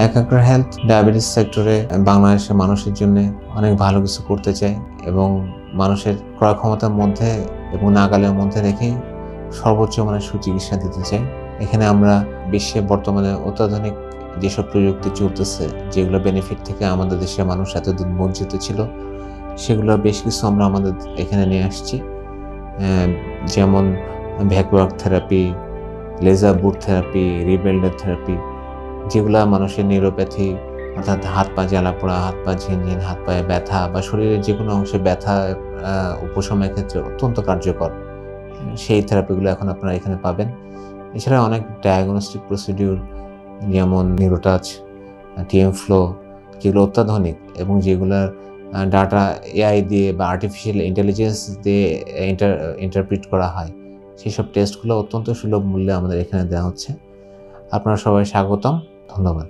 একাগ্র health diabetes সেক্টরে বাংলাদেশের মানুষের জন্য অনেক ভালো কিছু করতে চায় এবং মানুষের ক্রয় ক্ষমতার মধ্যে এবং নাগালের মধ্যে রেখেই সর্বোচ্চ মানের সুচিকিৎসা দিতে চাই। এখানে আমরা বিশ্বে বর্তমানে অত্যাধুনিক যেসব প্রযুক্তি চলতেছে, যেগুলো বেনিফিট থেকে আমাদের দেশের মানুষ এতদিন বঞ্চিত ছিল, সেগুলো বেশ কিছু আমরা আমাদের এখানে নিয়ে আসছি। যেমন ভ্যাকুয়াম থেরাপি, লেজার বুট থেরাপি, রিবেল্ডার থেরাপি, যেগুলো মানুষের নিউরোপ্যাথি অর্থাৎ হাত পা জ্বালা পোড়া, হাত পা ঝিনঝিন, হাত পায়ে ব্যথা বা শরীরের যে কোনো অংশে ব্যথা উপশমের ক্ষেত্রে অত্যন্ত কার্যকর। সেই থেরাপিগুলো এখন আপনারা এখানে পাবেন। এছাড়া অনেক ডায়াগনস্টিক প্রসিডিউর যেমন নিউরোটাচ, টিএম ফ্লো, যেগুলো অত্যাধুনিক এবং যেগুলোর ডাটা এআই দিয়ে বা আর্টিফিশিয়াল ইন্টেলিজেন্স দিয়ে ইন্টারপ্রিট করা হয়, সেসব টেস্টগুলো অত্যন্ত সুলভ মূল্যে আমাদের এখানে দেওয়া হচ্ছে। আপনারা সবাই স্বাগতম। ধন্যবাদ।